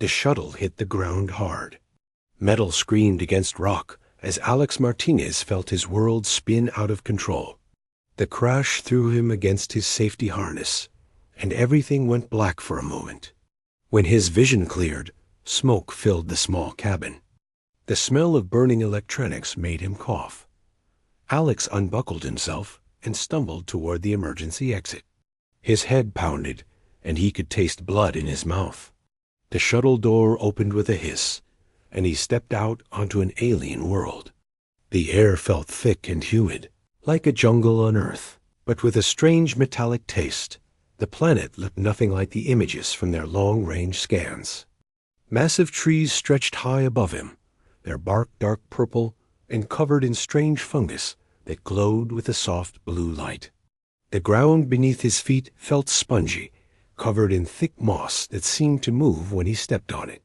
The shuttle hit the ground hard. Metal screamed against rock as Alex Martinez felt his world spin out of control. The crash threw him against his safety harness, and everything went black for a moment. When his vision cleared, smoke filled the small cabin. The smell of burning electronics made him cough. Alex unbuckled himself and stumbled toward the emergency exit. His head pounded, and he could taste blood in his mouth. The shuttle door opened with a hiss, and he stepped out onto an alien world. The air felt thick and humid, like a jungle on Earth, but with a strange metallic taste. The planet looked nothing like the images from their long-range scans. Massive trees stretched high above him, their bark dark purple and covered in strange fungus that glowed with a soft blue light. The ground beneath his feet felt spongy, covered in thick moss that seemed to move when he stepped on it.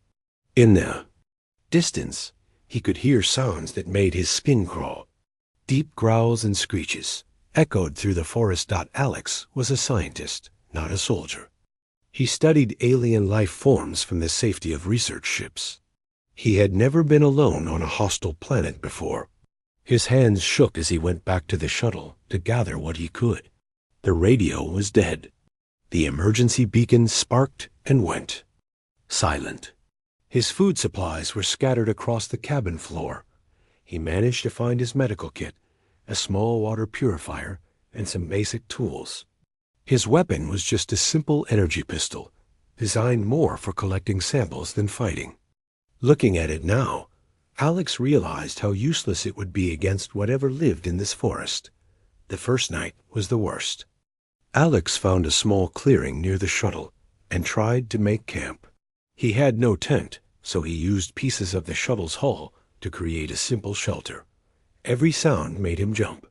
In the distance, he could hear sounds that made his skin crawl. Deep growls and screeches echoed through the forest. Alex was a scientist, not a soldier. He studied alien life forms from the safety of research ships. He had never been alone on a hostile planet before. His hands shook as he went back to the shuttle to gather what he could. The radio was dead. The emergency beacon sparked and went. Silent. His food supplies were scattered across the cabin floor. He managed to find his medical kit, a small water purifier, and some basic tools. His weapon was just a simple energy pistol, designed more for collecting samples than fighting. Looking at it now, Alex realized how useless it would be against whatever lived in this forest. The first night was the worst. Alex found a small clearing near the shuttle and tried to make camp. He had no tent, so he used pieces of the shuttle's hull to create a simple shelter. Every sound made him jump.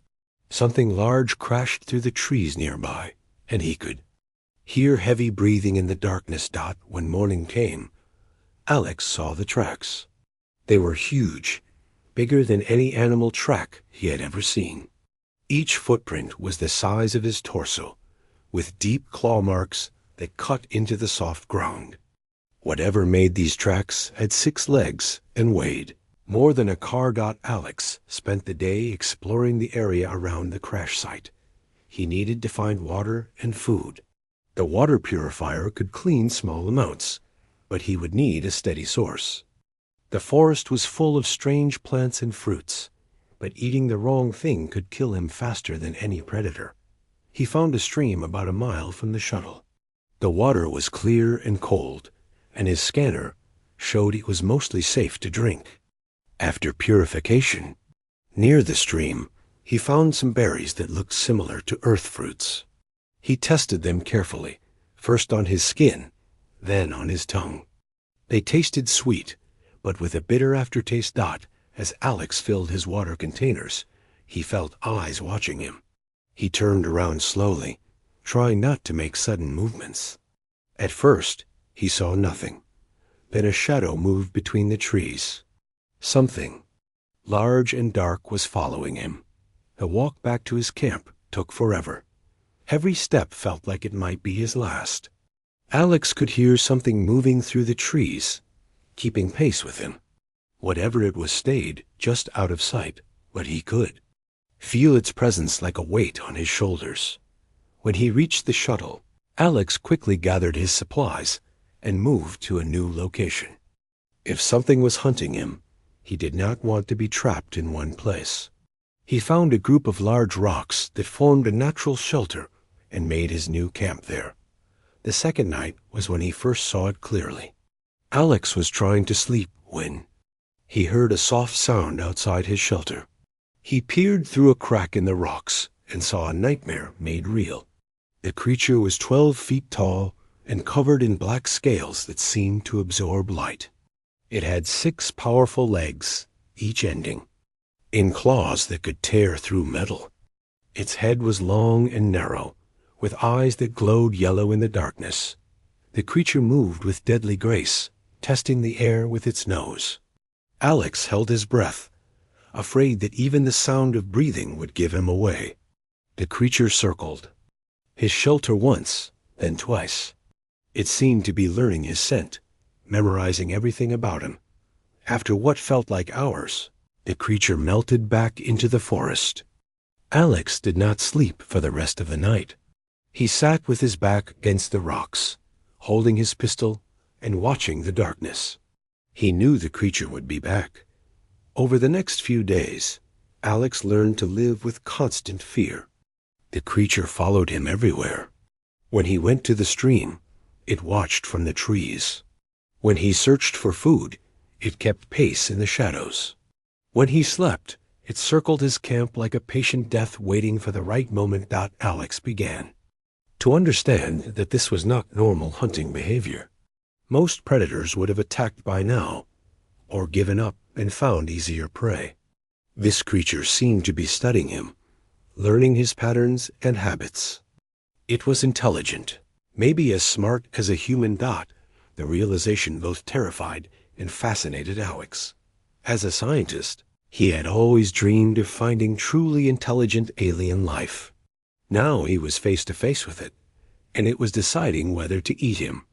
Something large crashed through the trees nearby, and he could hear heavy breathing in the darkness. When morning came, Alex saw the tracks. They were huge, bigger than any animal track he had ever seen. Each footprint was the size of his torso, with deep claw marks that cut into the soft ground. Whatever made these tracks had 6 legs and weighed more than a car. Alex spent the day exploring the area around the crash site. He needed to find water and food. The water purifier could clean small amounts, but he would need a steady source. The forest was full of strange plants and fruits, but eating the wrong thing could kill him faster than any predator. He found a stream about a mile from the shuttle. The water was clear and cold, and his scanner showed it was mostly safe to drink. After purification, near the stream, he found some berries that looked similar to earth fruits. He tested them carefully, first on his skin, then on his tongue. They tasted sweet, but with a bitter aftertaste. As Alex filled his water containers, he felt eyes watching him. He turned around slowly, trying not to make sudden movements. At first, he saw nothing. Then a shadow moved between the trees. Something large and dark was following him. The walk back to his camp took forever. Every step felt like it might be his last. Alex could hear something moving through the trees, keeping pace with him. Whatever it was stayed just out of sight, but he could feel its presence like a weight on his shoulders. When he reached the shuttle, Alex quickly gathered his supplies and moved to a new location. If something was hunting him, he did not want to be trapped in one place. He found a group of large rocks that formed a natural shelter and made his new camp there. The second night was when he first saw it clearly. Alex was trying to sleep when he heard a soft sound outside his shelter. He peered through a crack in the rocks and saw a nightmare made real. The creature was 12 feet tall and covered in black scales that seemed to absorb light. It had 6 powerful legs, each ending in claws that could tear through metal. Its head was long and narrow, with eyes that glowed yellow in the darkness. The creature moved with deadly grace, testing the air with its nose. Alex held his breath, afraid that even the sound of breathing would give him away. The creature circled his shelter once, then twice. It seemed to be learning his scent, memorizing everything about him. After what felt like hours, the creature melted back into the forest. Alex did not sleep for the rest of the night. He sat with his back against the rocks, holding his pistol and watching the darkness. He knew the creature would be back. Over the next few days, Alex learned to live with constant fear. The creature followed him everywhere. When he went to the stream, it watched from the trees. When he searched for food, it kept pace in the shadows. When he slept, it circled his camp like a patient death waiting for the right moment. Alex began to understand that this was not normal hunting behavior. Most predators would have attacked by now, or given up and found easier prey. This creature seemed to be studying him, learning his patterns and habits. It was intelligent, maybe as smart as a human. The realization both terrified and fascinated Alex. As a scientist, he had always dreamed of finding truly intelligent alien life. Now he was face to face with it, and it was deciding whether to eat him.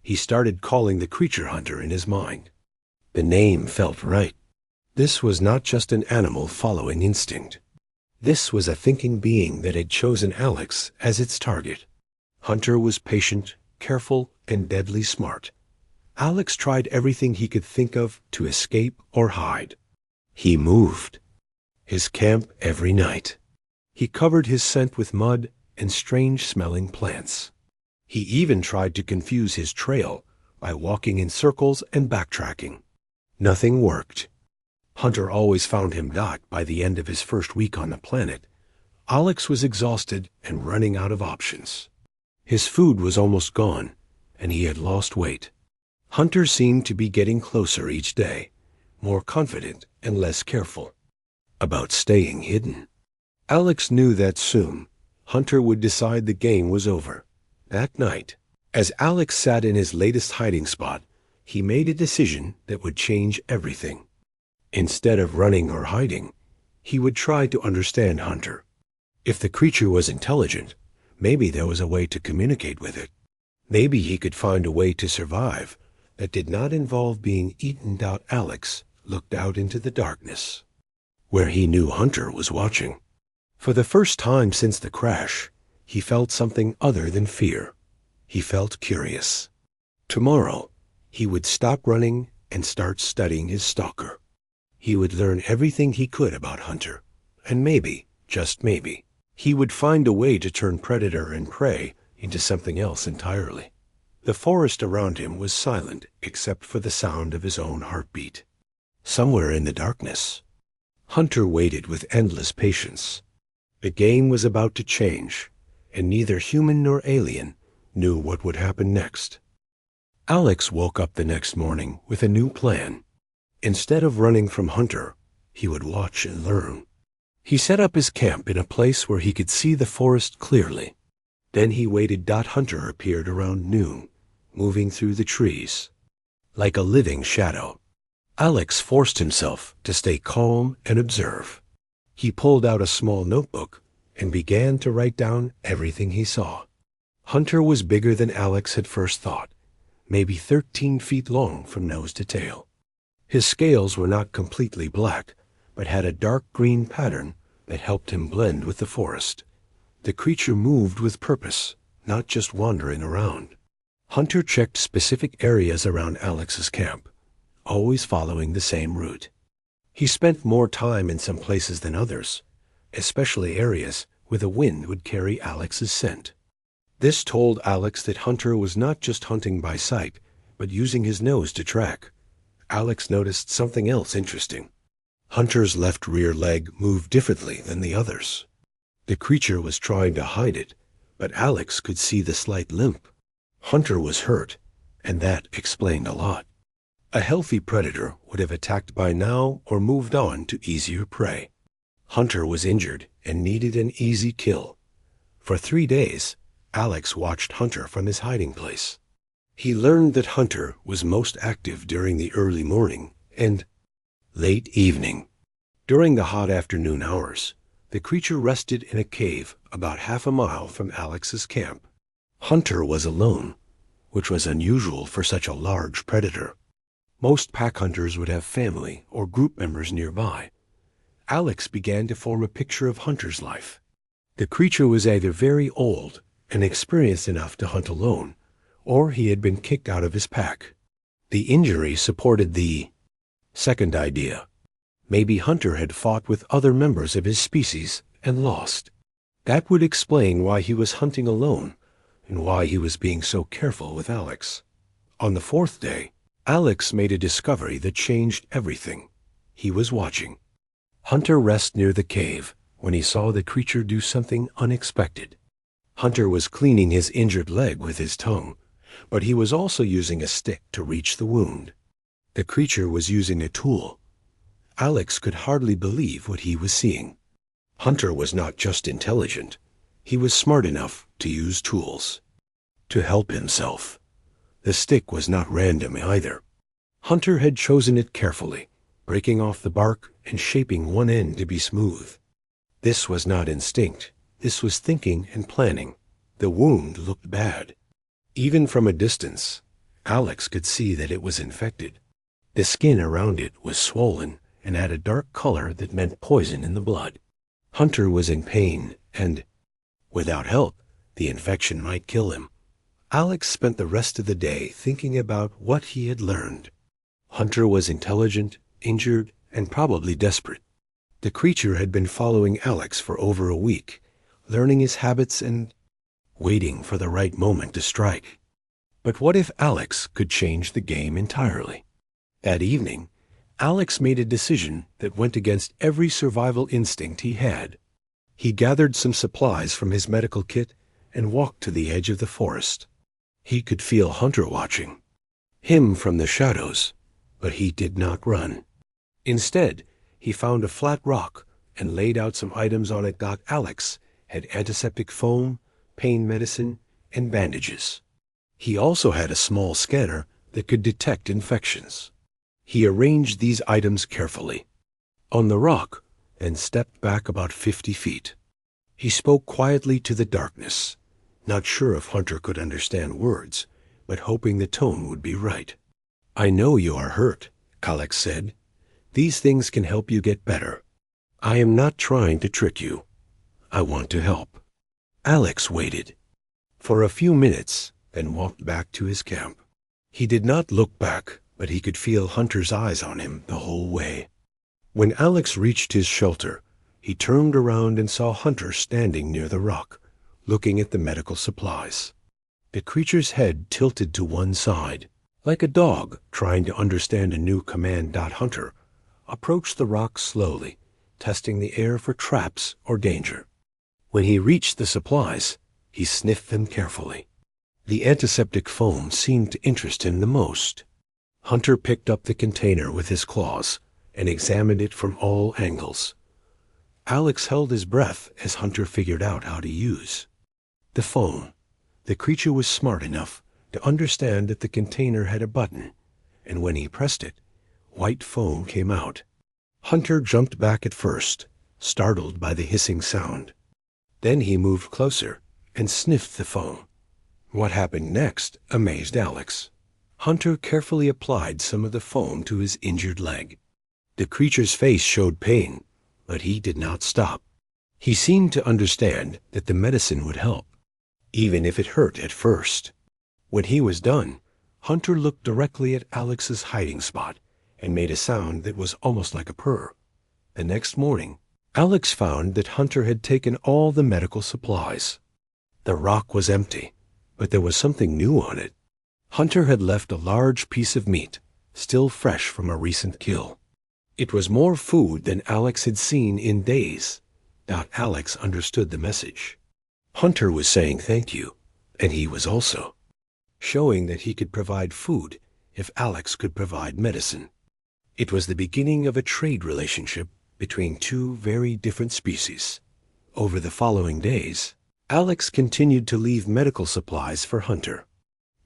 He started calling the creature hunter in his mind. The name felt right. This was not just an animal following instinct. This was a thinking being that had chosen Alex as its target. Hunter was patient, careful, and deadly smart. Alex tried everything he could think of to escape or hide. He moved his camp every night. He covered his scent with mud and strange-smelling plants. He even tried to confuse his trail by walking in circles and backtracking. Nothing worked. Hunter always found him. By the end of his first week on the planet, Alex was exhausted and running out of options. His food was almost gone, and he had lost weight. Hunter seemed to be getting closer each day, more confident and less careful about staying hidden. Alex knew that soon Hunter would decide the game was over. That night, as Alex sat in his latest hiding spot, he made a decision that would change everything. Instead of running or hiding, he would try to understand Hunter. If the creature was intelligent, maybe there was a way to communicate with it. Maybe he could find a way to survive that did not involve being eaten. Alex looked out into the darkness, where he knew Hunter was watching. For the first time since the crash, he felt something other than fear. He felt curious. Tomorrow, he would stop running and start studying his stalker. He would learn everything he could about Hunter, and maybe, just maybe, he would find a way to turn predator and prey into something else entirely. The forest around him was silent except for the sound of his own heartbeat. Somewhere in the darkness, Hunter waited with endless patience. The game was about to change, and neither human nor alien knew what would happen next. Alex woke up the next morning with a new plan. Instead of running from Hunter, he would watch and learn. He set up his camp in a place where he could see the forest clearly. Then he waited. Hunter appeared around noon, moving through the trees, like a living shadow. Alex forced himself to stay calm and observe. He pulled out a small notebook and began to write down everything he saw. Hunter was bigger than Alex had first thought, maybe 13 feet long from nose to tail. His scales were not completely black, but had a dark green pattern that helped him blend with the forest. The creature moved with purpose, not just wandering around. Hunter checked specific areas around Alex's camp, always following the same route. He spent more time in some places than others, especially areas where the wind would carry Alex's scent. This told Alex that Hunter was not just hunting by sight, but using his nose to track. Alex noticed something else interesting. Hunter's left rear leg moved differently than the others. The creature was trying to hide it, but Alex could see the slight limp. Hunter was hurt, and that explained a lot. A healthy predator would have attacked by now or moved on to easier prey. Hunter was injured and needed an easy kill. For 3 days, Alex watched Hunter from his hiding place. He learned that Hunter was most active during the early morning and late evening. During the hot afternoon hours, the creature rested in a cave about half a mile from Alex's camp. Hunter was alone, which was unusual for such a large predator. Most pack hunters would have family or group members nearby. Alex began to form a picture of Hunter's life. The creature was either very old and experienced enough to hunt alone, or he had been kicked out of his pack. The injury supported the second idea. Maybe Hunter had fought with other members of his species and lost. That would explain why he was hunting alone and why he was being so careful with Alex. On the fourth day, Alex made a discovery that changed everything. He was watching. Hunter rested near the cave when he saw the creature do something unexpected. Hunter was cleaning his injured leg with his tongue, but he was also using a stick to reach the wound. The creature was using a tool. Alex could hardly believe what he was seeing. Hunter was not just intelligent. He was smart enough to use tools to help himself. The stick was not random either. Hunter had chosen it carefully, breaking off the bark and shaping one end to be smooth. This was not instinct. This was thinking and planning. The wound looked bad. Even from a distance, Alex could see that it was infected. The skin around it was swollen and had a dark color that meant poison in the blood. Hunter was in pain and, without help, the infection might kill him. Alex spent the rest of the day thinking about what he had learned. Hunter was intelligent, injured, and probably desperate. The creature had been following Alex for over a week, learning his habits and waiting for the right moment to strike. But what if Alex could change the game entirely? That evening, Alex made a decision that went against every survival instinct he had. He gathered some supplies from his medical kit and walked to the edge of the forest. He could feel Hunter watching him from the shadows, but he did not run. Instead, he found a flat rock and laid out some items on it that Alex had: antiseptic foam, pain medicine, and bandages. He also had a small scanner that could detect infections. He arranged these items carefully on the rock and stepped back about 50 feet. He spoke quietly to the darkness, not sure if Hunter could understand words, but hoping the tone would be right. "I know you are hurt," Alex said. "These things can help you get better. I am not trying to trick you. I want to help." Alex waited for a few minutes and walked back to his camp. He did not look back, but he could feel Hunter's eyes on him the whole way. When Alex reached his shelter, he turned around and saw Hunter standing near the rock, looking at the medical supplies. The creature's head tilted to one side, like a dog trying to understand a new command. Hunter approached the rock slowly, testing the air for traps or danger. When he reached the supplies, he sniffed them carefully. The antiseptic foam seemed to interest him the most. Hunter picked up the container with his claws and examined it from all angles. Alex held his breath as Hunter figured out how to use the foam. The creature was smart enough to understand that the container had a button, and when he pressed it, white foam came out. Hunter jumped back at first, startled by the hissing sound. Then he moved closer and sniffed the foam. What happened next amazed Alex. Hunter carefully applied some of the foam to his injured leg. The creature's face showed pain, but he did not stop. He seemed to understand that the medicine would help, even if it hurt at first. When he was done, Hunter looked directly at Alex's hiding spot and made a sound that was almost like a purr. The next morning, Alex found that Hunter had taken all the medical supplies. The rock was empty, but there was something new on it. Hunter had left a large piece of meat, still fresh from a recent kill. It was more food than Alex had seen in days. Alex understood the message. Hunter was saying thank you, and he was also showing that he could provide food if Alex could provide medicine. It was the beginning of a trade relationship between two very different species. Over the following days, Alex continued to leave medical supplies for Hunter.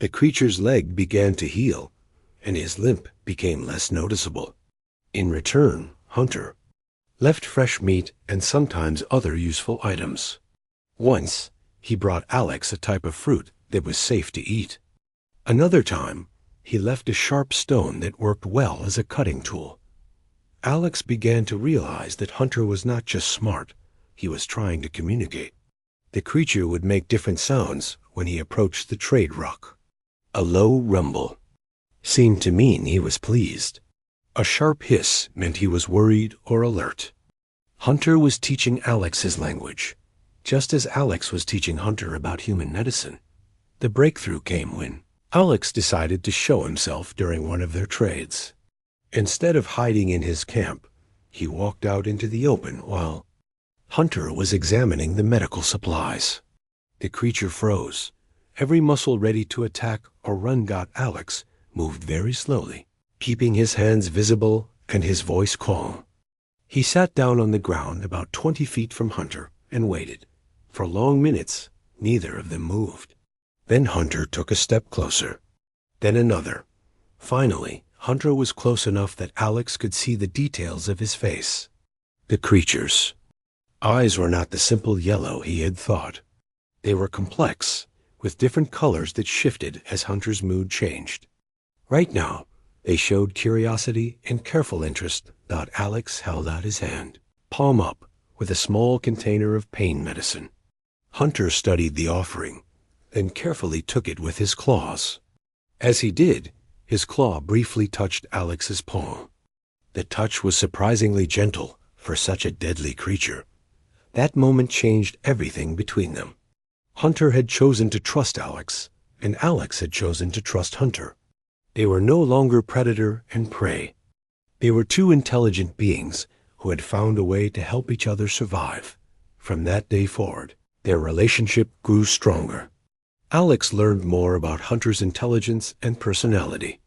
The creature's leg began to heal, and his limp became less noticeable. In return, Hunter left fresh meat and sometimes other useful items. Once, he brought Alex a type of fruit that was safe to eat. Another time, he left a sharp stone that worked well as a cutting tool. Alex began to realize that Hunter was not just smart, he was trying to communicate. The creature would make different sounds when he approached the trade rock. A low rumble seemed to mean he was pleased. A sharp hiss meant he was worried or alert. Hunter was teaching Alex his language, just as Alex was teaching Hunter about human medicine. The breakthrough came when Alex decided to show himself during one of their trades. Instead of hiding in his camp, he walked out into the open while Hunter was examining the medical supplies. The creature froze. Every muscle ready to attack or run. Alex moved very slowly, keeping his hands visible and his voice calm. He sat down on the ground about 20 feet from Hunter and waited. For long minutes, neither of them moved. Then Hunter took a step closer, then another. Finally, Hunter was close enough that Alex could see the details of his face. The creature's eyes were not the simple yellow he had thought. They were complex, with different colors that shifted as Hunter's mood changed. Right now, they showed curiosity and careful interest. Alex held out his hand, palm up, with a small container of pain medicine. Hunter studied the offering, then carefully took it with his claws. As he did, his claw briefly touched Alex's palm. The touch was surprisingly gentle for such a deadly creature. That moment changed everything between them. Hunter had chosen to trust Alex, and Alex had chosen to trust Hunter. They were no longer predator and prey. They were two intelligent beings who had found a way to help each other survive. From that day forward, their relationship grew stronger. Alex learned more about Hunter's intelligence and personality.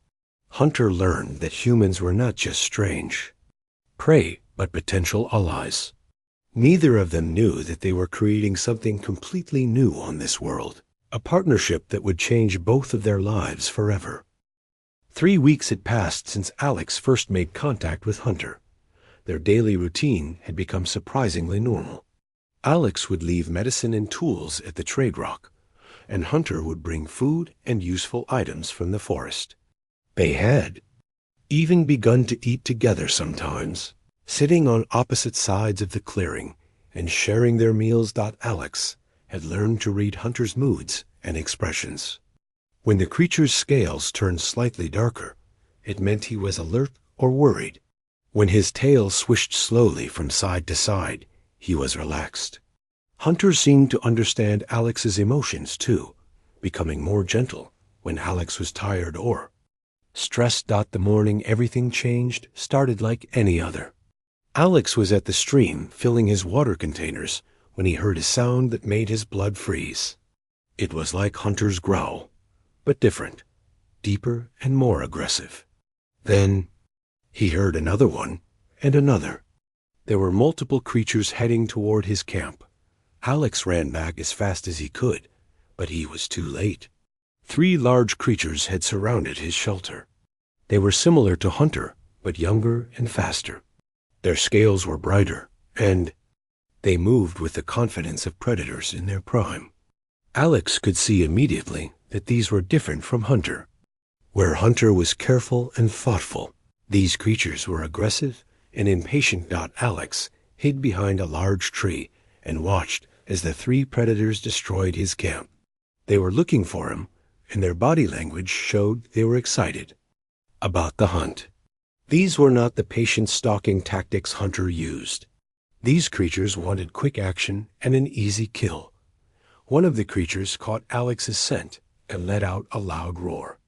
Hunter learned that humans were not just strange prey, but potential allies. Neither of them knew that they were creating something completely new on this world, a partnership that would change both of their lives forever. 3 weeks had passed since Alex first made contact with Hunter. Their daily routine had become surprisingly normal. Alex would leave medicine and tools at the trade rock, and Hunter would bring food and useful items from the forest. They had even begun to eat together sometimes, sitting on opposite sides of the clearing and sharing their meals. Alex had learned to read Hunter's moods and expressions. When the creature's scales turned slightly darker, it meant he was alert or worried. When his tail swished slowly from side to side, he was relaxed. Hunter seemed to understand Alex's emotions too, becoming more gentle when Alex was tired or stressed. The morning everything changed started like any other. Alex was at the stream filling his water containers when he heard a sound that made his blood freeze. It was like Hunter's growl, but different, deeper and more aggressive. Then he heard another one and another. There were multiple creatures heading toward his camp. Alex ran back as fast as he could, but he was too late. 3 large creatures had surrounded his shelter. They were similar to Hunter, but younger and faster. Their scales were brighter, and they moved with the confidence of predators in their prime. Alex could see immediately that these were different from Hunter. Where Hunter was careful and thoughtful, these creatures were aggressive and impatient. Alex hid behind a large tree and watched as the 3 predators destroyed his camp. They were looking for him, and their body language showed they were excited about the hunt. These were not the patient stalking tactics Hunter used. These creatures wanted quick action and an easy kill. One of the creatures caught Alex's scent and let out a loud roar.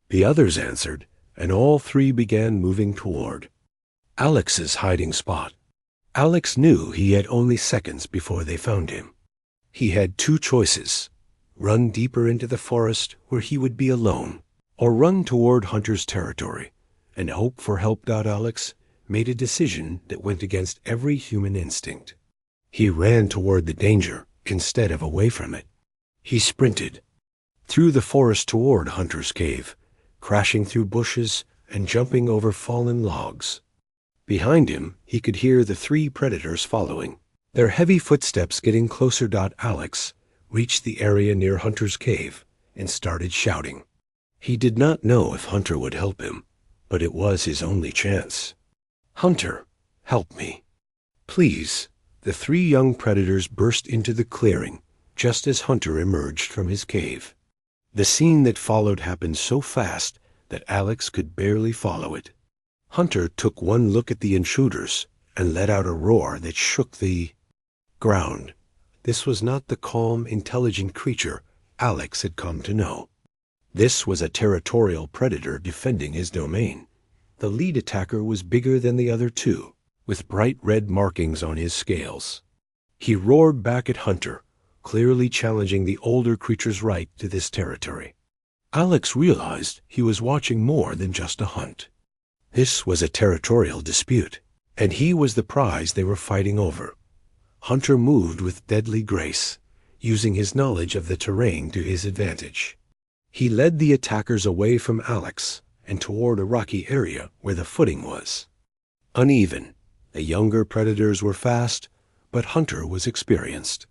The others answered, and all 3 began moving toward Alex's hiding spot. Alex knew he had only seconds before they found him. He had 2 choices: run deeper into the forest where he would be alone, or run toward Hunter's territory and hope for help. Alex made a decision that went against every human instinct. He ran toward the danger instead of away from it. He sprinted through the forest toward Hunter's cave, crashing through bushes and jumping over fallen logs. Behind him, he could hear the 3 predators following, their heavy footsteps getting closer. Alex reached the area near Hunter's cave and started shouting. He did not know if Hunter would help him, but it was his only chance. "Hunter, help me. Please." The three young predators burst into the clearing just as Hunter emerged from his cave. The scene that followed happened so fast that Alex could barely follow it. Hunter took one look at the intruders and let out a roar that shook the ground. This was not the calm, intelligent creature Alex had come to know. This was a territorial predator defending his domain. The lead attacker was bigger than the other two, with bright red markings on his scales. He roared back at Hunter, clearly challenging the older creature's right to this territory. Alex realized he was watching more than just a hunt. This was a territorial dispute, and he was the prize they were fighting over. Hunter moved with deadly grace, using his knowledge of the terrain to his advantage. He led the attackers away from Alex and toward a rocky area where the footing was uneven. The younger predators were fast, but Hunter was experienced.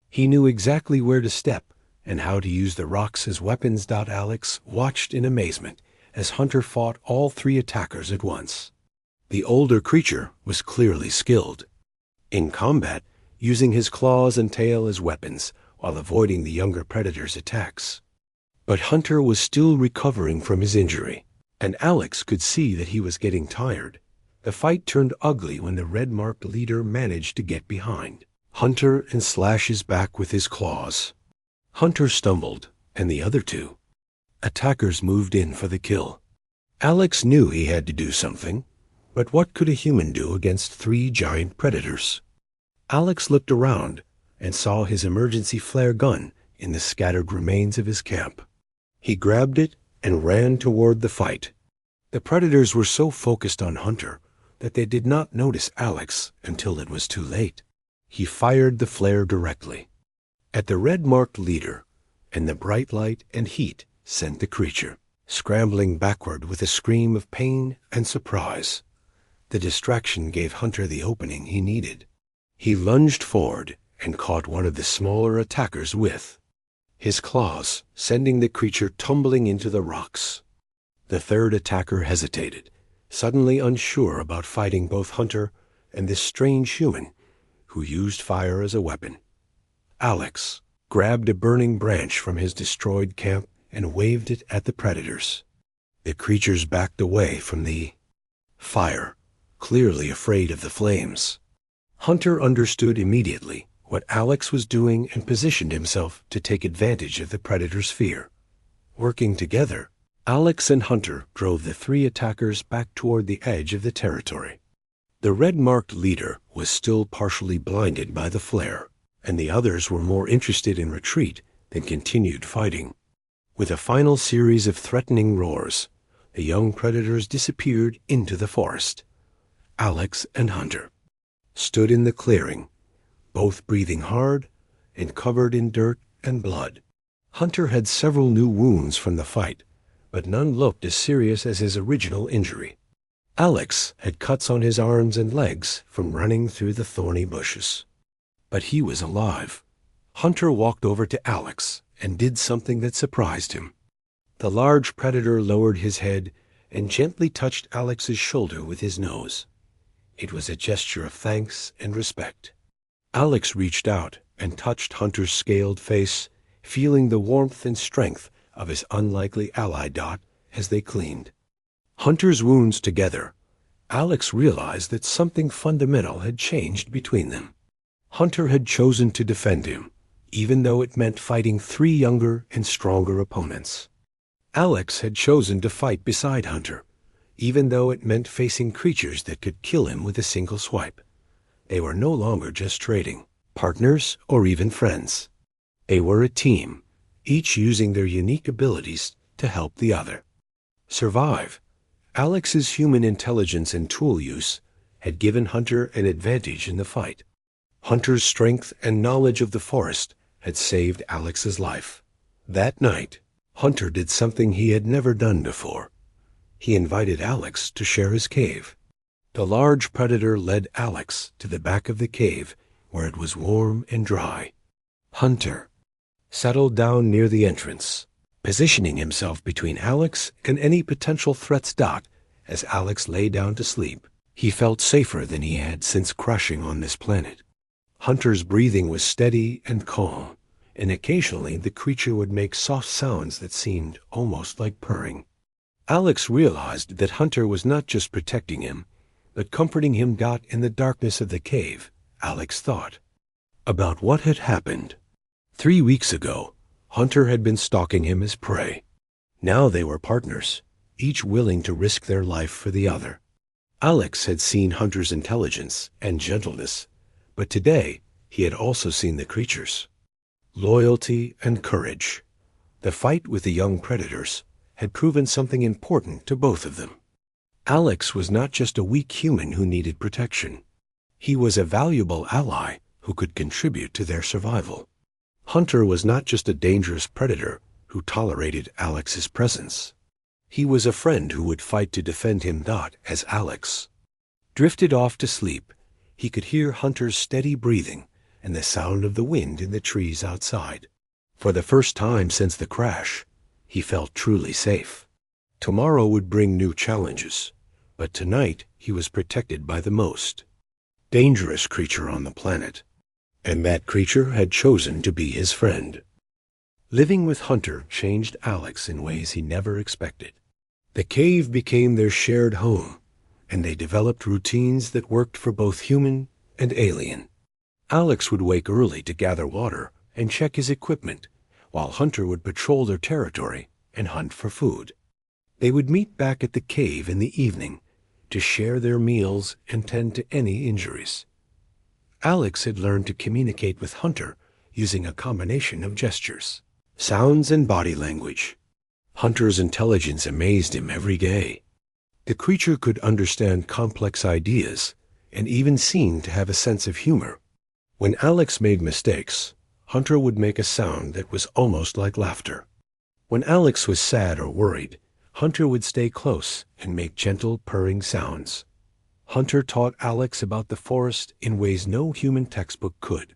He knew exactly where to step and how to use the rocks as weapons. Alex watched in amazement as Hunter fought all three attackers at once. The older creature was clearly skilled in combat, using his claws and tail as weapons while avoiding the younger predator's attacks. But Hunter was still recovering from his injury, and Alex could see that he was getting tired. The fight turned ugly when the red-marked leader managed to get behind Hunter and slash his back with his claws. Hunter stumbled, and the other two attackers moved in for the kill. Alex knew he had to do something, but what could a human do against three giant predators? Alex looked around and saw his emergency flare gun in the scattered remains of his camp. He grabbed it and ran toward the fight. The predators were so focused on Hunter that they did not notice Alex until it was too late. He fired the flare directly at the red-marked leader, and the bright light and heat sent the creature scrambling backward with a scream of pain and surprise. The distraction gave Hunter the opening he needed. He lunged forward and caught one of the smaller attackers with his claws, sending the creature tumbling into the rocks. The third attacker hesitated, suddenly unsure about fighting both Hunter and this strange human who used fire as a weapon. Alex grabbed a burning branch from his destroyed camp and waved it at the predators. The creatures backed away from the fire, clearly afraid of the flames. Hunter understood immediately what Alex was doing and positioned himself to take advantage of the predator's fear. Working together, Alex and Hunter drove the three attackers back toward the edge of the territory. The red-marked leader was still partially blinded by the flare, and the others were more interested in retreat than continued fighting. With a final series of threatening roars, the young predators disappeared into the forest. Alex and Hunter stood in the clearing, both breathing hard and covered in dirt and blood. Hunter had several new wounds from the fight, but none looked as serious as his original injury. Alex had cuts on his arms and legs from running through the thorny bushes. But he was alive. Hunter walked over to Alex and did something that surprised him. The large predator lowered his head and gently touched Alex's shoulder with his nose. It was a gesture of thanks and respect. Alex reached out and touched Hunter's scaled face, feeling the warmth and strength of his unlikely ally as they cleaned Hunter's wounds together. Alex realized that something fundamental had changed between them. Hunter had chosen to defend him, even though it meant fighting three younger and stronger opponents. Alex had chosen to fight beside Hunter, even though it meant facing creatures that could kill him with a single swipe. They were no longer just trading, partners, or even friends. They were a team, each using their unique abilities to help the other survive. Alex's human intelligence and tool use had given Hunter an advantage in the fight. Hunter's strength and knowledge of the forest had saved Alex's life. That night, Hunter did something he had never done before. He invited Alex to share his cave. The large predator led Alex to the back of the cave where it was warm and dry. Hunter settled down near the entrance, positioning himself between Alex and any potential threats. As Alex lay down to sleep, he felt safer than he had since crashing on this planet. Hunter's breathing was steady and calm, and occasionally the creature would make soft sounds that seemed almost like purring. Alex realized that Hunter was not just protecting him, but comforting him. In the darkness of the cave, Alex thought about what had happened. 3 weeks ago, Hunter had been stalking him as prey. Now they were partners, each willing to risk their life for the other. Alex had seen Hunter's intelligence and gentleness, but today he had also seen the creature's loyalty and courage. The fight with the young predators had proven something important to both of them. Alex was not just a weak human who needed protection. He was a valuable ally who could contribute to their survival. Hunter was not just a dangerous predator who tolerated Alex's presence. He was a friend who would fight to defend him. As Alex drifted off to sleep, he could hear Hunter's steady breathing and the sound of the wind in the trees outside. For the first time since the crash, he felt truly safe. Tomorrow would bring new challenges, but tonight he was protected by the most dangerous creature on the planet, and that creature had chosen to be his friend. Living with Hunter changed Alex in ways he never expected. The cave became their shared home, and they developed routines that worked for both human and alien. Alex would wake early to gather water and check his equipment, while Hunter would patrol their territory and hunt for food. They would meet back at the cave in the evening to share their meals and tend to any injuries. Alex had learned to communicate with Hunter using a combination of gestures, sounds, and body language. Hunter's intelligence amazed him every day. The creature could understand complex ideas and even seemed to have a sense of humor. When Alex made mistakes, Hunter would make a sound that was almost like laughter. When Alex was sad or worried, Hunter would stay close and make gentle purring sounds. Hunter taught Alex about the forest in ways no human textbook could.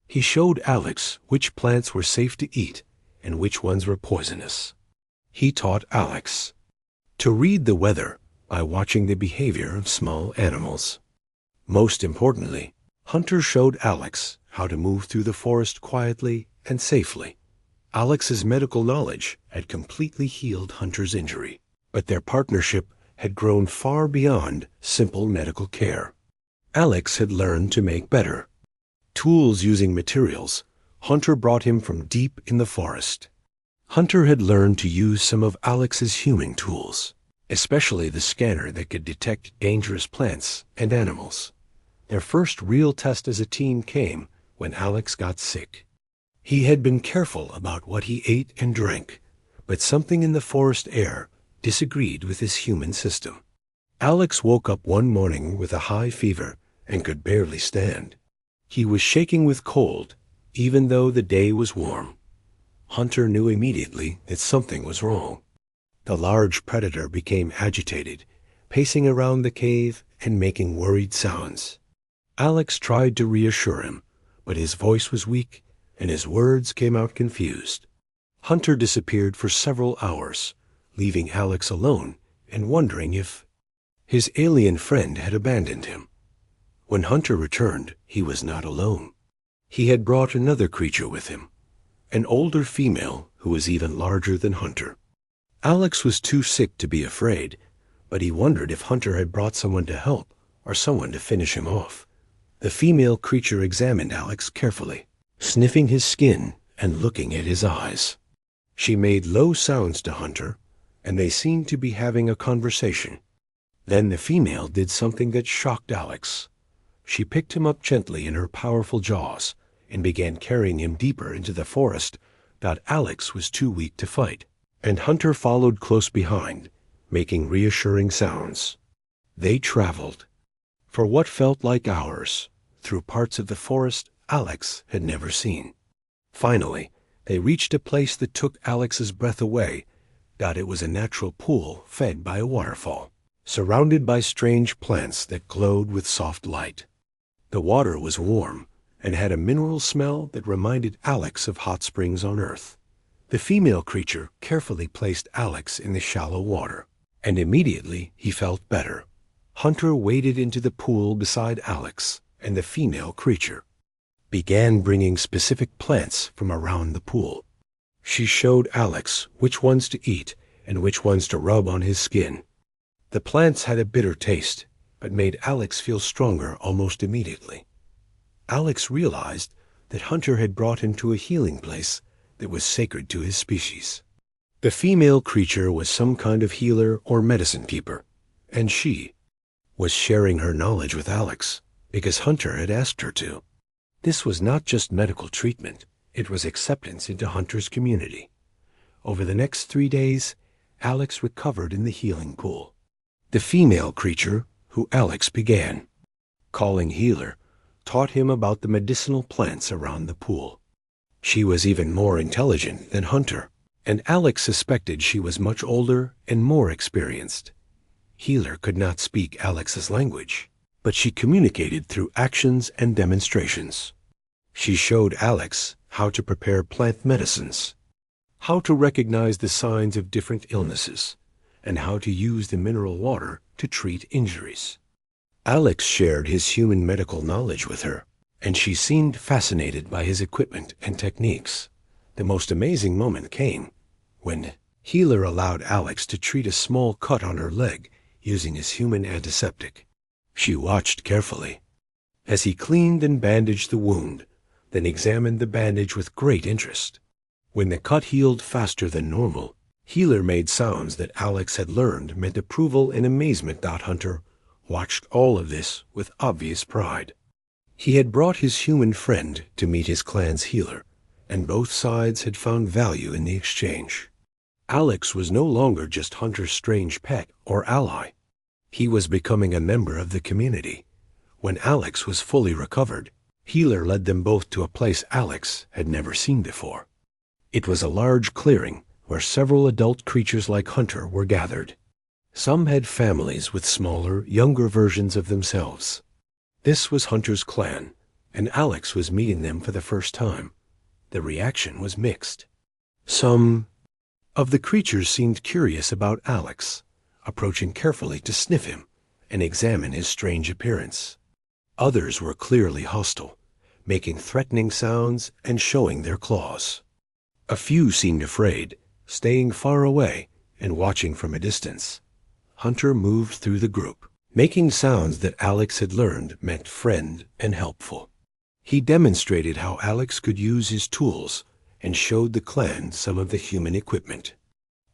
He showed Alex which plants were safe to eat and which ones were poisonous. He taught Alex to read the weather by watching the behavior of small animals. Most importantly, Hunter showed Alex how to move through the forest quietly and safely. Alex's medical knowledge had completely healed Hunter's injury, but their partnership had grown far beyond simple medical care. Alex had learned to make better tools using materials Hunter brought him from deep in the forest. Hunter had learned to use some of Alex's human tools, especially the scanner that could detect dangerous plants and animals. Their first real test as a team came when Alex got sick. He had been careful about what he ate and drank, but something in the forest air disagreed with his human system. Alex woke up one morning with a high fever and could barely stand. He was shaking with cold, even though the day was warm. Hunter knew immediately that something was wrong. The large predator became agitated, pacing around the cave and making worried sounds. Alex tried to reassure him, but his voice was weak and his words came out confused. Hunter disappeared for several hours, leaving Alex alone and wondering if his alien friend had abandoned him. When Hunter returned, he was not alone. He had brought another creature with him, an older female who was even larger than Hunter. Alex was too sick to be afraid, but he wondered if Hunter had brought someone to help or someone to finish him off. The female creature examined Alex carefully, sniffing his skin and looking at his eyes. She made low sounds to Hunter, and they seemed to be having a conversation. Then the female did something that shocked Alex. She picked him up gently in her powerful jaws and began carrying him deeper into the forest. Alex was too weak to fight, and Hunter followed close behind, making reassuring sounds. They traveled for what felt like hours through parts of the forest Alex had never seen. Finally, they reached a place that took Alex's breath away. It was a natural pool fed by a waterfall, surrounded by strange plants that glowed with soft light. The water was warm and had a mineral smell that reminded Alex of hot springs on Earth. The female creature carefully placed Alex in the shallow water, and immediately he felt better. Hunter waded into the pool beside Alex, and the female creature began bringing specific plants from around the pool. She showed Alex which ones to eat and which ones to rub on his skin. The plants had a bitter taste, but made Alex feel stronger almost immediately. Alex realized that Hunter had brought him to a healing place that was sacred to his species. The female creature was some kind of healer or medicine keeper, and she was sharing her knowledge with Alex because Hunter had asked her to. This was not just medical treatment, it was acceptance into Hunter's community. Over the next 3 days, Alex recovered in the healing pool. The female creature, who Alex began calling healer, taught him about the medicinal plants around the pool. She was even more intelligent than Hunter, and Alex suspected she was much older and more experienced. Healer could not speak Alex's language, but she communicated through actions and demonstrations. She showed Alex how to prepare plant medicines, how to recognize the signs of different illnesses, and how to use the mineral water to treat injuries. Alex shared his human medical knowledge with her, and she seemed fascinated by his equipment and techniques. The most amazing moment came when Healer allowed Alex to treat a small cut on her leg using his human antiseptic. She watched carefully as he cleaned and bandaged the wound, then examined the bandage with great interest. When the cut healed faster than normal, Healer made sounds that Alex had learned meant approval and amazement. Hunter watched all of this with obvious pride. He had brought his human friend to meet his clan's healer, and both sides had found value in the exchange. Alex was no longer just Hunter's strange pet or ally. He was becoming a member of the community. When Alex was fully recovered, Healer led them both to a place Alex had never seen before. It was a large clearing where several adult creatures like Hunter were gathered. Some had families with smaller, younger versions of themselves. This was Hunter's clan, and Alex was meeting them for the first time. The reaction was mixed. Some of the creatures seemed curious about Alex, approaching carefully to sniff him and examine his strange appearance. Others were clearly hostile, making threatening sounds and showing their claws. A few seemed afraid, staying far away and watching from a distance. Hunter moved through the group, making sounds that Alex had learned meant friend and helpful. He demonstrated how Alex could use his tools and showed the clan some of the human equipment.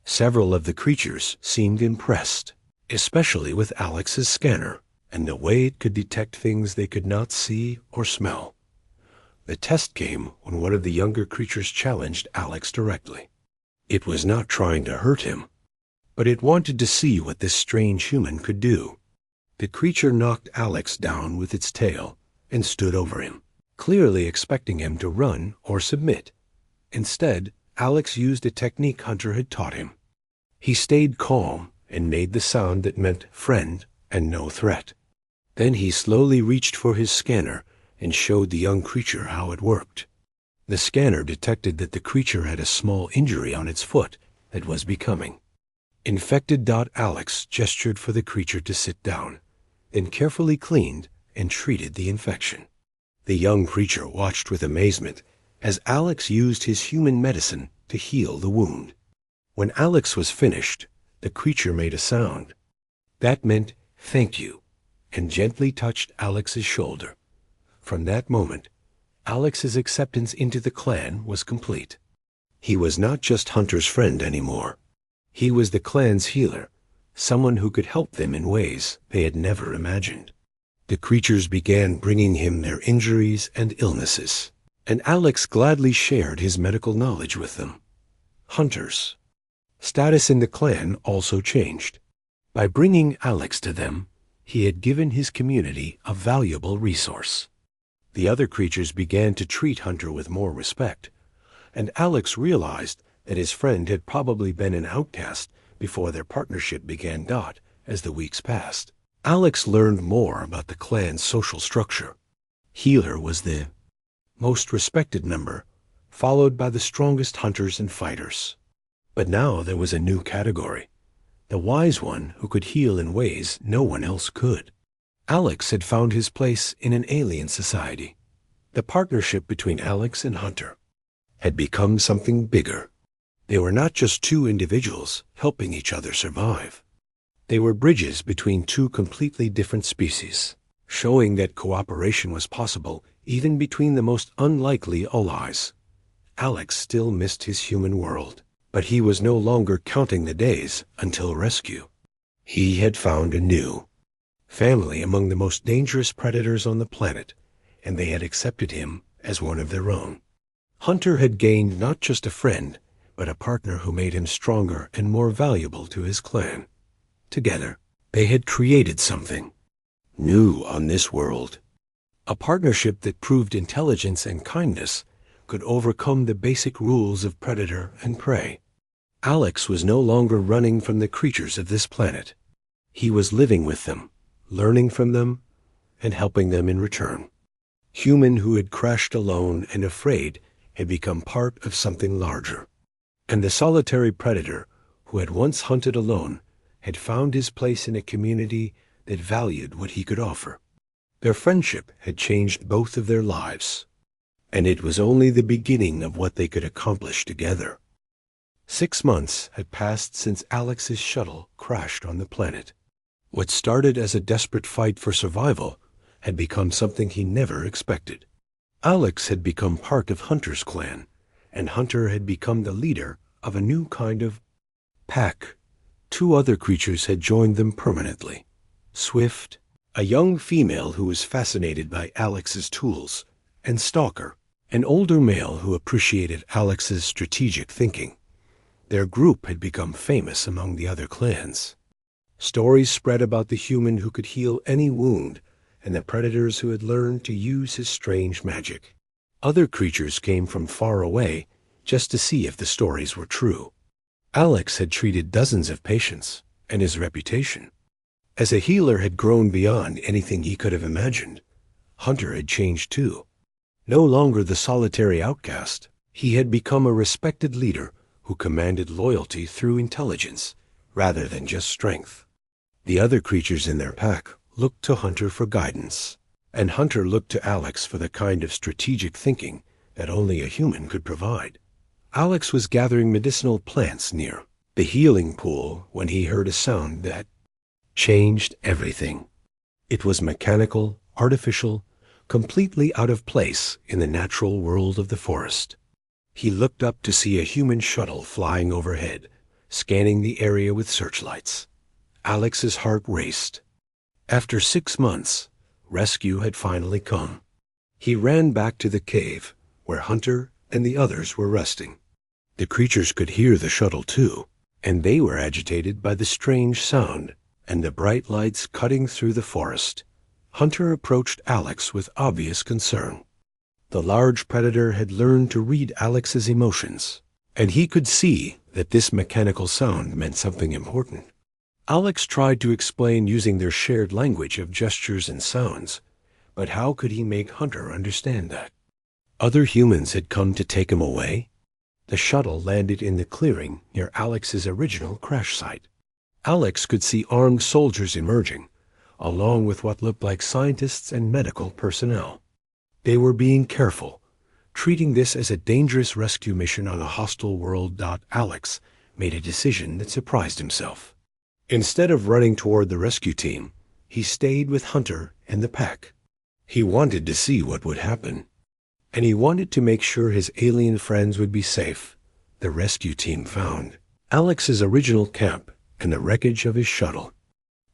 Several of the creatures seemed impressed, especially with Alex's scanner and the way it could detect things they could not see or smell. The test came when one of the younger creatures challenged Alex directly. It was not trying to hurt him, but it wanted to see what this strange human could do. The creature knocked Alex down with its tail and stood over him, clearly expecting him to run or submit. Instead, Alex used a technique Hunter had taught him. He stayed calm and made the sound that meant friend and no threat. Then he slowly reached for his scanner and showed the young creature how it worked. The scanner detected that the creature had a small injury on its foot that was becoming infected. Alex gestured for the creature to sit down, then carefully cleaned and treated the infection. The young creature watched with amazement as Alex used his human medicine to heal the wound. When Alex was finished, the creature made a sound. That meant thank you, and gently touched Alex's shoulder. From that moment, Alex's acceptance into the clan was complete. He was not just Hunter's friend anymore. He was the clan's healer, someone who could help them in ways they had never imagined. The creatures began bringing him their injuries and illnesses, and Alex gladly shared his medical knowledge with them. Hunter's status in the clan also changed. By bringing Alex to them, he had given his community a valuable resource. The other creatures began to treat Hunter with more respect, and Alex realized that his friend had probably been an outcast before their partnership began. As the weeks passed, Alex learned more about the clan's social structure. Healer was the most respected member, followed by the strongest hunters and fighters. But now there was a new category, the wise one who could heal in ways no one else could. Alex had found his place in an alien society. The partnership between Alex and Hunter had become something bigger. They were not just two individuals helping each other survive. They were bridges between two completely different species, showing that cooperation was possible even between the most unlikely allies. Alex still missed his human world, but he was no longer counting the days until rescue. He had found a new family among the most dangerous predators on the planet, and they had accepted him as one of their own. Hunter had gained not just a friend, but a partner who made him stronger and more valuable to his clan. Together, they had created something new on this world. A partnership that proved intelligence and kindness could overcome the basic rules of predator and prey. Alex was no longer running from the creatures of this planet. He was living with them, learning from them, and helping them in return. Human who had crashed alone and afraid had become part of something larger. And the solitary predator who had once hunted alone had found his place in a community that valued what he could offer. Their friendship had changed both of their lives, and it was only the beginning of what they could accomplish together. 6 months had passed since Alex's shuttle crashed on the planet. What started as a desperate fight for survival had become something he never expected. Alex had become part of Hunter's clan, and Hunter had become the leader of a new kind of pack. 2 other creatures had joined them permanently. Swift, a young female who was fascinated by Alex's tools, and Stalker, an older male who appreciated Alex's strategic thinking. Their group had become famous among the other clans. Stories spread about the human who could heal any wound, and the predators who had learned to use his strange magic. Other creatures came from far away just to see if the stories were true. Alex had treated dozens of patients, and his reputation as a healer had grown beyond anything he could have imagined. Hunter had changed too. No longer the solitary outcast, he had become a respected leader who commanded loyalty through intelligence rather than just strength. The other creatures in their pack looked to Hunter for guidance, and Hunter looked to Alex for the kind of strategic thinking that only a human could provide. Alex was gathering medicinal plants near the healing pool when he heard a sound that changed everything. It was mechanical, artificial, completely out of place in the natural world of the forest. He looked up to see a human shuttle flying overhead, scanning the area with searchlights. Alex's heart raced. After 6 months, rescue had finally come. He ran back to the cave, where Hunter and the others were resting. The creatures could hear the shuttle too, and they were agitated by the strange sound and the bright lights cutting through the forest. Hunter approached Alex with obvious concern. The large predator had learned to read Alex's emotions, and he could see that this mechanical sound meant something important. Alex tried to explain using their shared language of gestures and sounds, but how could he make Hunter understand that? Other humans had come to take him away? The shuttle landed in the clearing near Alex's original crash site. Alex could see armed soldiers emerging, along with what looked like scientists and medical personnel. They were being careful, treating this as a dangerous rescue mission on a hostile world. Alex made a decision that surprised himself. Instead of running toward the rescue team, he stayed with Hunter and the pack. He wanted to see what would happen, and he wanted to make sure his alien friends would be safe. The rescue team found Alex's original camp and the wreckage of his shuttle.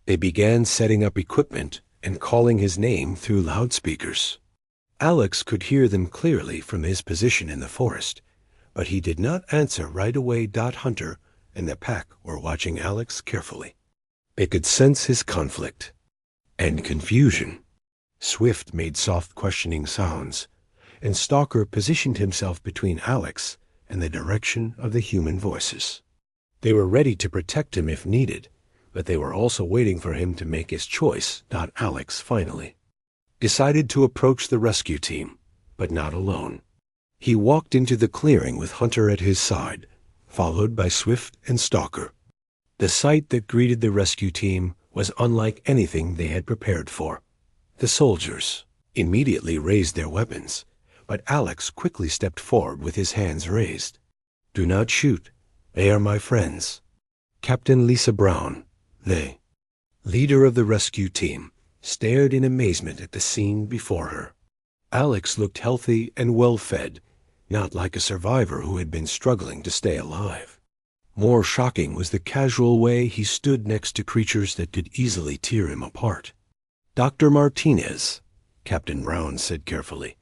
They began setting up equipment and calling his name through loudspeakers. Alex could hear them clearly from his position in the forest, but he did not answer right away. Hunter and the pack were watching Alex carefully. They could sense his conflict and confusion. Swift made soft questioning sounds, and Stalker positioned himself between Alex and the direction of the human voices. They were ready to protect him if needed, but they were also waiting for him to make his choice. Alex finally decided to approach the rescue team, but not alone. He walked into the clearing with Hunter at his side, followed by Swift and Stalker. The sight that greeted the rescue team was unlike anything they had prepared for. The soldiers immediately raised their weapons, but Alex quickly stepped forward with his hands raised. "Do not shoot. They are my friends." Captain Lisa Brown, the leader of the rescue team, stared in amazement at the scene before her. Alex looked healthy and well-fed, not like a survivor who had been struggling to stay alive. More shocking was the casual way he stood next to creatures that could easily tear him apart. "Dr. Martinez," Captain Brown said carefully,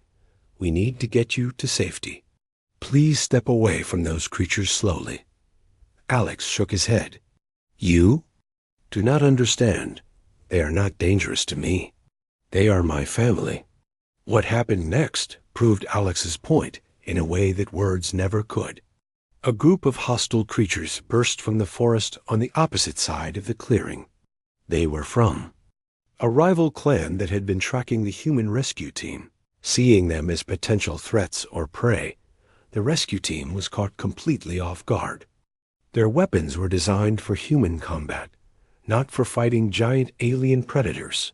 "we need to get you to safety. Please step away from those creatures slowly." Alex shook his head. "You do not understand. They are not dangerous to me. They are my family." What happened next proved Alex's point in a way that words never could. A group of hostile creatures burst from the forest on the opposite side of the clearing. They were from a rival clan that had been tracking the human rescue team. Seeing them as potential threats or prey, the rescue team was caught completely off guard. Their weapons were designed for human combat, not for fighting giant alien predators.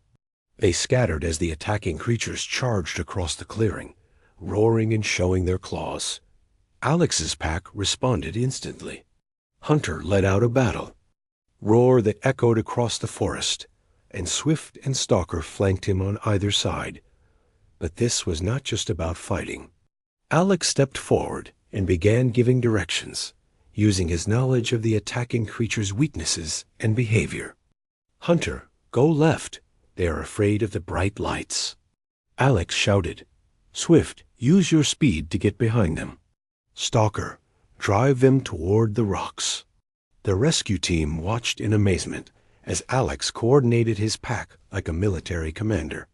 They scattered as the attacking creatures charged across the clearing, roaring and showing their claws. Alex's pack responded instantly. Hunter led out a battle, roar that echoed across the forest, and Swift and Stalker flanked him on either side. But this was not just about fighting. Alex stepped forward and began giving directions, using his knowledge of the attacking creature's weaknesses and behavior. "Hunter, go left. They are afraid of the bright lights." Alex shouted. "Swift, use your speed to get behind them." "Stalker, drive them toward the rocks." The rescue team watched in amazement as Alex coordinated his pack like a military commander.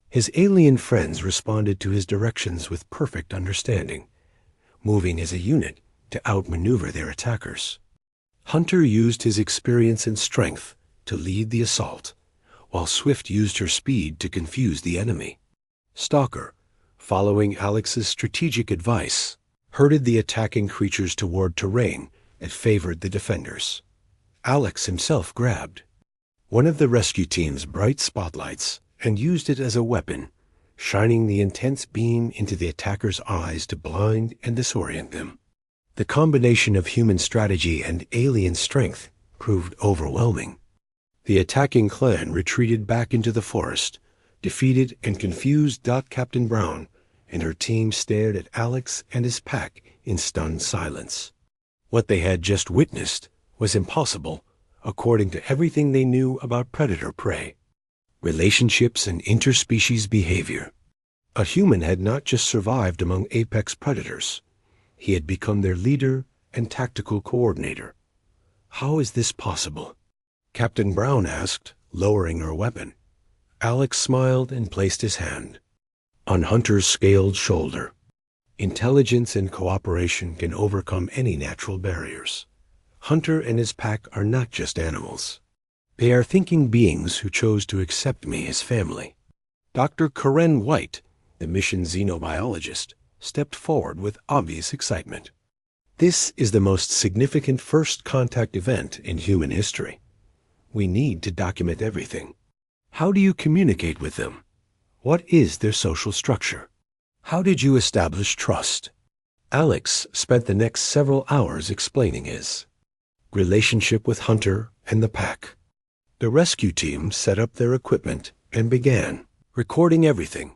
His alien friends responded to his directions with perfect understanding, moving as a unit to outmaneuver their attackers. Hunter used his experience and strength to lead the assault, while Swift used her speed to confuse the enemy. Stalker, following Alex's strategic advice, herded the attacking creatures toward terrain that favored the defenders. Alex himself grabbed one of the rescue team's bright spotlights and used it as a weapon, shining the intense beam into the attackers' eyes to blind and disorient them. The combination of human strategy and alien strength proved overwhelming. The attacking clan retreated back into the forest, defeated and confused. Captain Brown and her team stared at Alex and his pack in stunned silence. What they had just witnessed was impossible, according to everything they knew about predator-prey, relationships and interspecies behavior. A human had not just survived among apex predators. He had become their leader and tactical coordinator. How is this possible? Captain Brown asked, lowering her weapon. Alex smiled and placed his hand on Hunter's scaled shoulder. Intelligence and cooperation can overcome any natural barriers. Hunter and his pack are not just animals. They are thinking beings who chose to accept me as family. Dr. Karen White, the mission xenobiologist, stepped forward with obvious excitement. This is the most significant first contact event in human history. We need to document everything. How do you communicate with them? What is their social structure? How did you establish trust? Alex spent the next several hours explaining his relationship with Hunter and the pack. The rescue team set up their equipment and began recording everything.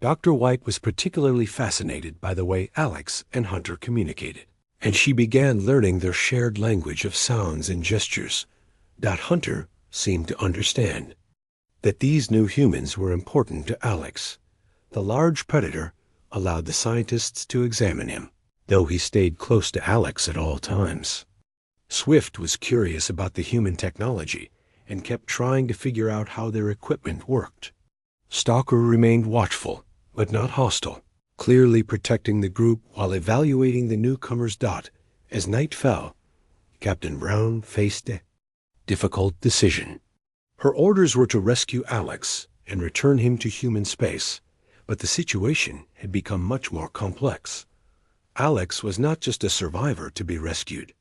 Dr. White was particularly fascinated by the way Alex and Hunter communicated, and she began learning their shared language of sounds and gestures that Hunter seemed to understand. That these new humans were important to Alex. The large predator allowed the scientists to examine him, though he stayed close to Alex at all times. Swift was curious about the human technology and kept trying to figure out how their equipment worked. Stalker remained watchful, but not hostile, clearly protecting the group while evaluating the newcomer's dot. As night fell, Captain Brown faced a difficult decision. Her orders were to rescue Alex and return him to human space, but the situation had become much more complex. Alex was not just a survivor to be rescued.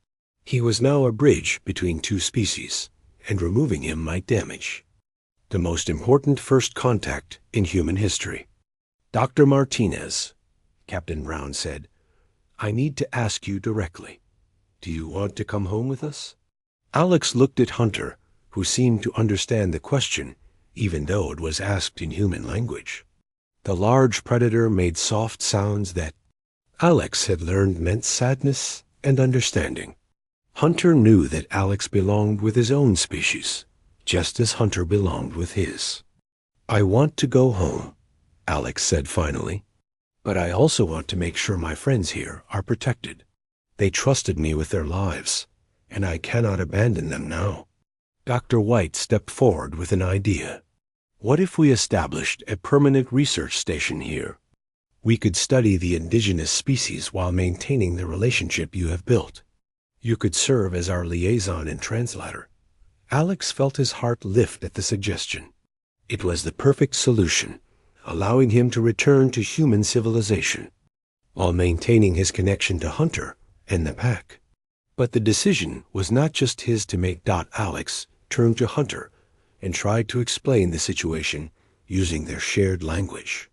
He was now a bridge between two species, and removing him might damage the most important first contact in human history. "Dr. Martinez," Captain Brown said, "I need to ask you directly. Do you want to come home with us?" Alex looked at Hunter, who seemed to understand the question, even though it was asked in human language. The large predator made soft sounds that Alex had learned meant sadness and understanding. Hunter knew that Alex belonged with his own species, just as Hunter belonged with his. "I want to go home," Alex said finally, "but I also want to make sure my friends here are protected. They trusted me with their lives, and I cannot abandon them now." Dr. White stepped forward with an idea. "What if we established a permanent research station here? We could study the indigenous species while maintaining the relationship you have built. You could serve as our liaison and translator." Alex felt his heart lift at the suggestion. It was the perfect solution, allowing him to return to human civilization, while maintaining his connection to Hunter and the pack. But the decision was not just his to make. Alex turned to Hunter and tried to explain the situation using their shared language.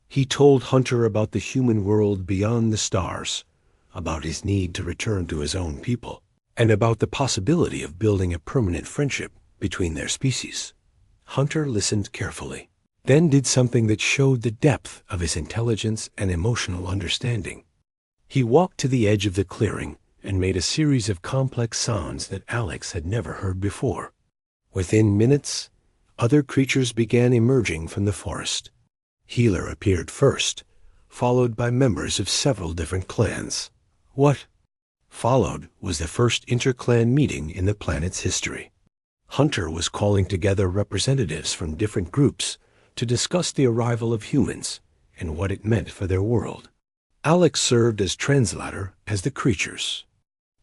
He told Hunter about the human world beyond the stars, about his need to return to his own people, and about the possibility of building a permanent friendship between their species. Hunter listened carefully, then did something that showed the depth of his intelligence and emotional understanding. He walked to the edge of the clearing and made a series of complex sounds that Alex had never heard before. Within minutes, other creatures began emerging from the forest. Healer appeared first, followed by members of several different clans. What followed was the first inter-clan meeting in the planet's history. Hunter was calling together representatives from different groups to discuss the arrival of humans and what it meant for their world. Alex served as translator as the creatures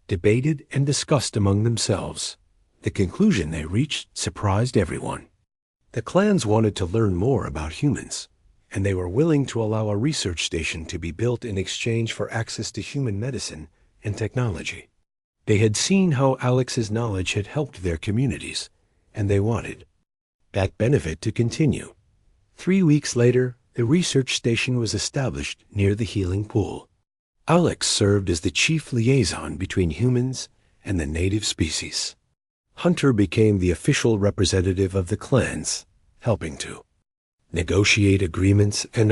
debated and discussed among themselves. The conclusion they reached surprised everyone. The clans wanted to learn more about humans, and they were willing to allow a research station to be built in exchange for access to human medicine and technology. They had seen how Alex's knowledge had helped their communities, and they wanted that benefit to continue. 3 weeks later, the research station was established near the healing pool. Alex served as the chief liaison between humans and the native species. Hunter became the official representative of the clans, helping to negotiate agreements and